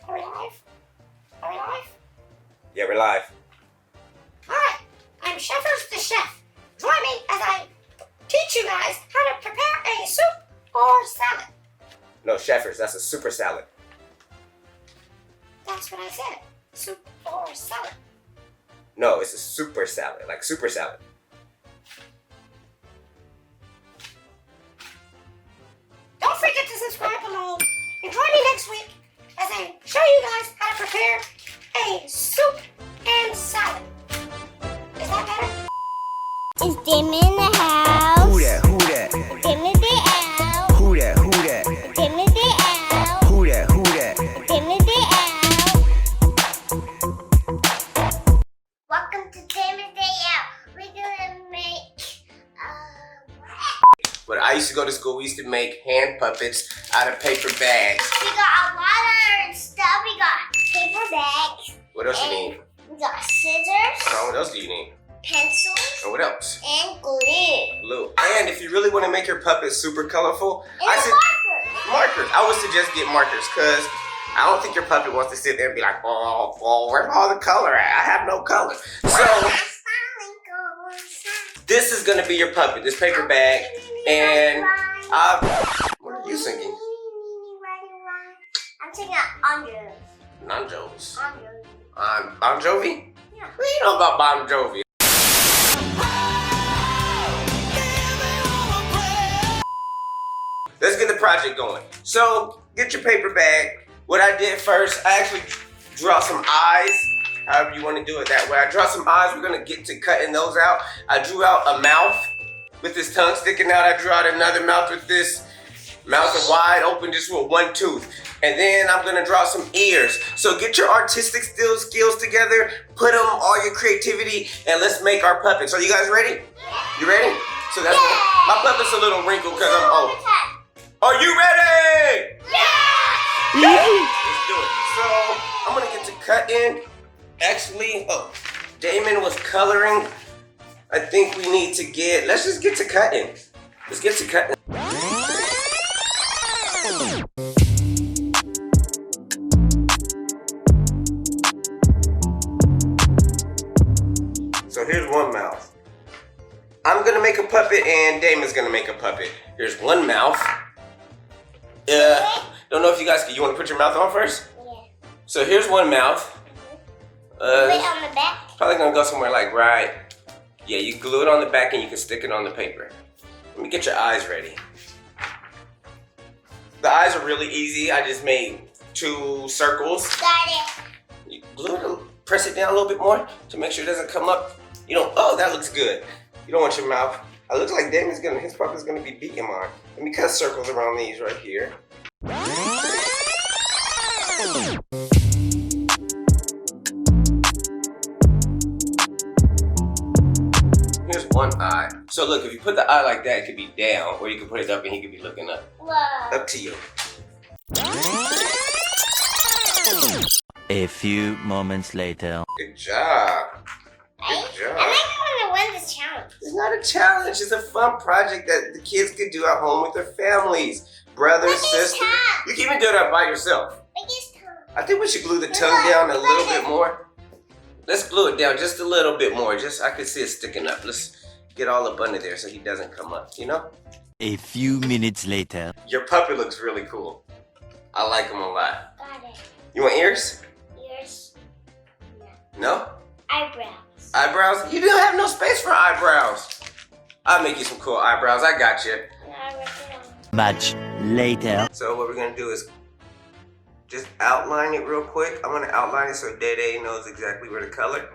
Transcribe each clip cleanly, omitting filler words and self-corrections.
Are we live? Are we live? Yeah, we're live. Alright, I'm Chefers the Chef. Join me as I teach you guys how to prepare a soup or salad. No, Chefers, that's a super salad. That's what I said. Soup or salad. No, it's a super salad, like super salad. Don't forget to subscribe below and join me next week as I show you guys how to prepare a soup and salad. Is that better? Is Damien in the house? Who that? Who that? Damien the out. Who that? Who that? Damien the out. Who that? Who that? Damien the out. Welcome to Damien the out. We're gonna make When I used to go to school, we used to make hand puppets out of paper bags. we got a lot of stuff. We got paper bags. What else you need? We got scissors, Oh, what else do you need? pencils, And what else? and glue. Glue. And if you really want to make your puppet super colorful, And I a said markers. I would suggest get markers because I don't think your puppet wants to sit there and be like, oh, where's all the color at? I have no color. So this is gonna be your puppet, this paper bag, and what are you singing? I'm singing Anjos. Nanjos. Anjos. Bon Jovi? Yeah. What do you know about Bon Jovi? Let's get the project going. So, get your paper bag. What I did first, I actually draw some eyes, however you want to do it that way. I draw some eyes, we're gonna get to cutting those out. I drew out a mouth with this tongue sticking out. I drew out another mouth with this mouth wide open, just with one tooth. And then I'm gonna draw some ears. So get your artistic skills together, put them, all your creativity, and let's make our puppets. Are you guys ready? You ready? So that's my puppet's a little wrinkled because I'm old. Are you ready? Yeah! Let's do it. So I'm gonna get to cutting. Actually, Damon was coloring. I think we need to let's just get to cutting. Let's get to cutting. So here's one mouth. I'm gonna make a puppet and Damon's gonna make a puppet. Here's one mouth. Don't know if you guys you wanna put your mouth on first? Yeah. So here's one mouth. Put it on the back. Probably gonna go somewhere like right. Yeah, you glue it on the back and you can stick it on the paper. Let me get your eyes ready. The eyes are really easy. I just made 2 circles. Got it. You glue it, press it down a little bit more to make sure it doesn't come up. You know, oh, that looks good. You don't want your mouth. It looks like his puppet's gonna be beating mine. Let me cut circles around these right here. Here's one eye. So look, if you put the eye like that, it could be down, or you can put it up and he could be looking up. Whoa. Up to you. A few moments later. Good job. Right? Good job. I think I'm gonna win this challenge. It's not a challenge, it's a fun project that the kids could do at home with their families. Brothers, sisters. You can even do that by yourself. I think we should glue the tongue down a little bit more. Let's glue it down just a little bit more. I could see it sticking up. Let's get all up under there so he doesn't come up, you know? A few minutes later. Your puppet looks really cool. I like him a lot. Got it. You want ears? Ears. No? Eyebrows. Eyebrows? You don't have no space for eyebrows. I'll make you some cool eyebrows. I got you. Much later. So what we're gonna do is just outline it real quick. I'm gonna outline it so Dede knows exactly where to color.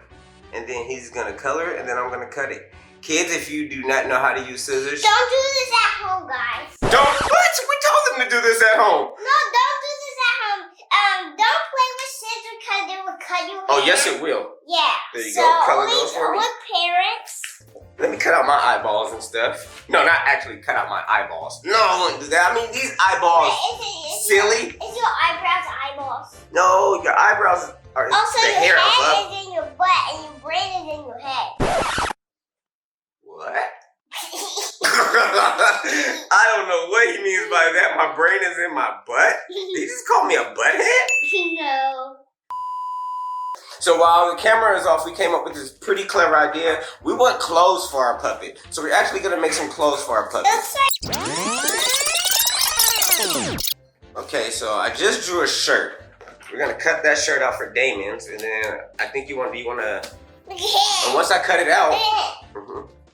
And then he's gonna color it and then I'm gonna cut it. Kids, if you do not know how to use scissors. Don't do this at home, guys. What? We told them to do this at home. No, don't do this at home. Don't play with scissors because they will cut you. Oh, yes it will. Yeah. There you so go. Color only those for me. with parents. Let me cut out my eyeballs and stuff. No, not actually cut out my eyeballs. No, I wouldn't do that. I mean, these eyeballs. Silly. It's your eyebrows eyeballs. No, your eyebrows are Also, the your hair head above. is in your butt and your brain is in your head. What? I don't know what he means by that. My brain is in my butt. Did he just call me a butthead? No. So while the camera is off, we came up with this pretty clever idea. We want clothes for our puppet. So we're actually gonna make some clothes for our puppet. Okay, so I just drew a shirt. We're gonna cut that shirt out for Damien's, and then I think you wanna, and once I cut it out,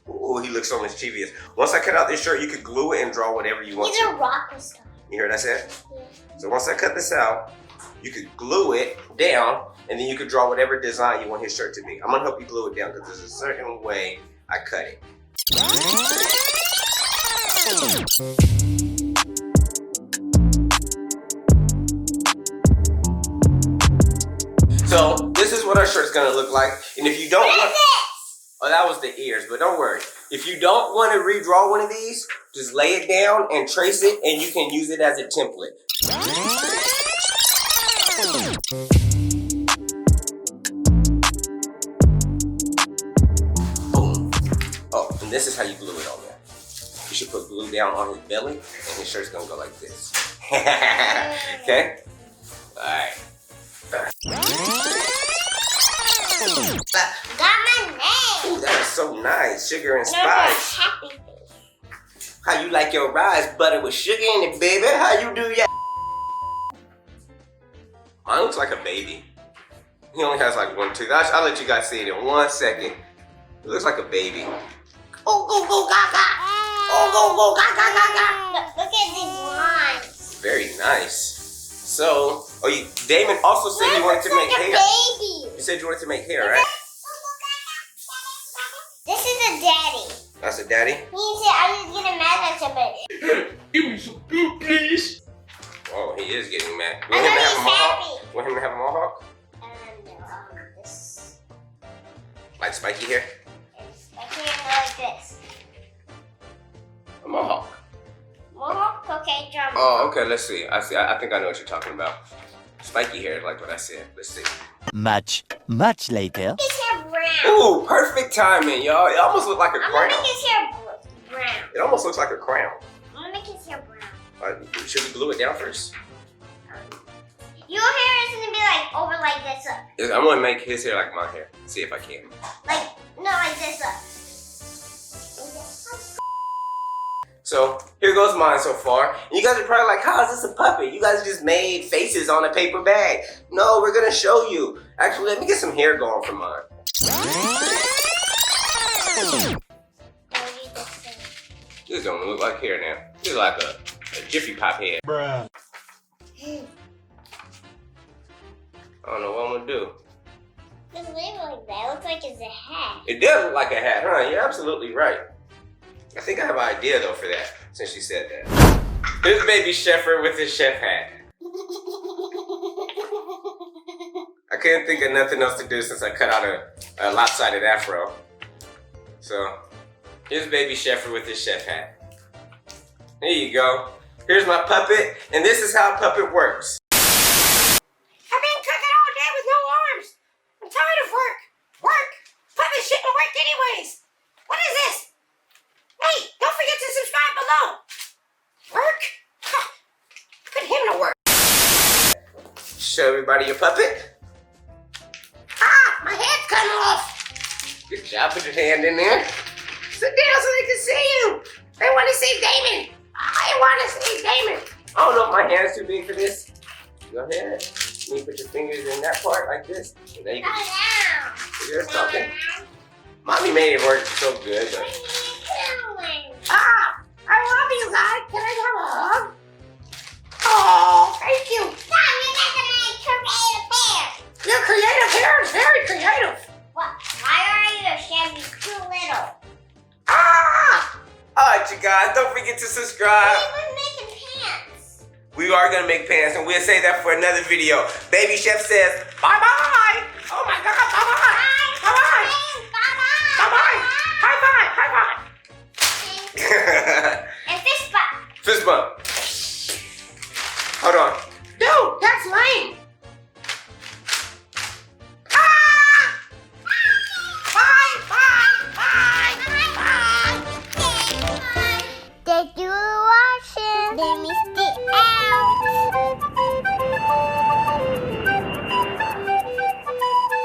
ooh, he looks so mischievous. Once I cut out this shirt, you could glue it and draw whatever you want These are rock and stuff. You hear what I said? Yeah. So once I cut this out, you could glue it down, and then you could draw whatever design you want his shirt to be. I'm gonna help you glue it down because there's a certain way I cut it. So this is what our shirt's gonna look like. And if you don't want, oh, that was the ears, but don't worry. If you don't want to redraw one of these, just lay it down and trace it, and you can use it as a template. Boom. Oh, and this is how you glue it on there. You should put glue down on his belly, and his shirt's gonna go like this. Okay? All right. Got my name. Ooh, that is so nice. Sugar and And I got a spice. happy face. How you like your rice butter with sugar in it, baby? How you do ya? Mine looks like a baby. He only has like one tooth. I'll let you guys see it in 1 second. It looks like a baby. Oh, go, go, gaga. Oh, go, go, gaga, gaga. Look at these lines. Very nice. So, Damon also said you wanted to make like a hair. baby. You said you wanted to make hair, right? This is a daddy. That's a daddy? He said I was getting mad at somebody. Give me some food, please. Oh, he is getting mad. I know he's happy. Want him to have a mohawk? No, this. Like spiky hair? I can't go like this. A mohawk. Mohawk? Okay, drum. Oh, okay, let's see. I think I know what you're talking about. Spiky hair, like what I said. Let's see. Much later. His hair brown. Ooh, perfect timing, y'all. It almost looks like a I'm gonna crown. make his hair brown. It almost looks like a crown. I'm gonna make his hair brown. Should we glue it down first? Your hair is gonna be like over like this up. I'm gonna make his hair like my hair. See if I can. Like, no, like this up. So here goes mine so far. And you guys are probably like, how is this a puppet? You guys just made faces on a paper bag. No, we're gonna show you. Actually, let me get some hair going for mine. This don't look like hair now. This is like a Jiffy Pop head. Bruh. I don't know what I'm gonna do. Doesn't look like that. It looks like it's a hat. It does look like a hat, huh? You're absolutely right. I think I have an idea though for that, since you said that. Here's baby Sheffer with his chef hat. I couldn't think of nothing else to do since I cut out a lopsided afro. So, here's baby Sheffer with his chef hat. There you go. Here's my puppet, and this is how a puppet works. I've been cooking all day with no arms. I'm tired of work. Puppet shouldn't work anyways. What is this? Hey, don't forget to subscribe below. Work? Huh. Put him to work. Show everybody your puppet. Ah, my head's coming off. Good job, put your hand in there. Sit down so they can see you. They want to see Damon. I want to see Damon. I don't know if my hand's too big for this. Go ahead. You put your fingers in that part like this. And then you can just something. Mommy made it work so good, but Ah, I love you guys. Can I have a hug? Oh, thank you. Your creative hair is very creative. What? Why are your shabby too little? ah! Alright, you guys, don't forget to subscribe. We were making pants. We are gonna make pants, and we'll save that for another video. Baby Chef says bye-bye. Oh my God, bye-bye. Bye-bye. Bye-bye. High five. And fist bump. Fist bump. Hold on. Dude, that's lame.